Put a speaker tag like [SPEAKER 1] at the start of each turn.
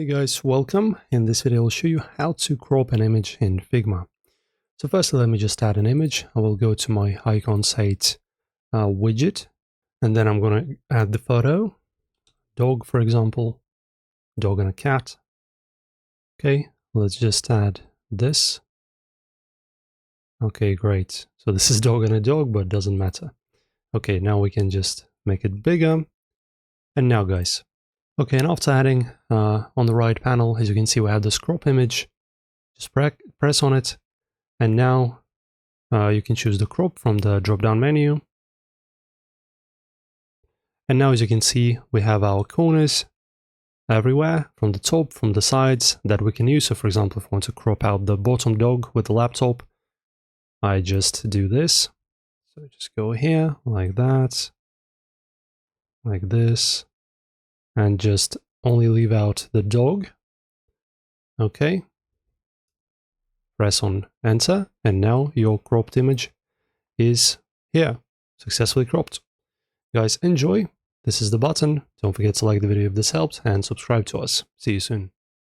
[SPEAKER 1] Hey guys, welcome. In this video I'll show you how to crop an image in Figma. So firstly, let me just add an image. I will go to my icon site widget, and then I'm going to add the photo, dog for example, dog and a cat. Okay, let's just add this. Okay, great. So this is dog and a dog, but it doesn't matter. Okay, now we can just make it bigger. And now guys, okay, and after adding on the right panel, as you can see, we have this crop image. Just press on it, and now you can choose the crop from the drop-down menu. And now, as you can see, we have our corners everywhere, from the top, from the sides, that we can use. So for example, if I want to crop out the bottom dog with the laptop, I just do this. So just go here, like that, like this, and just only leave out the dog. Okay. Press on enter, and now your cropped image is here, successfully cropped. Guys, enjoy. This is the button. Don't forget to like the video if this helped, and subscribe to us. See you soon.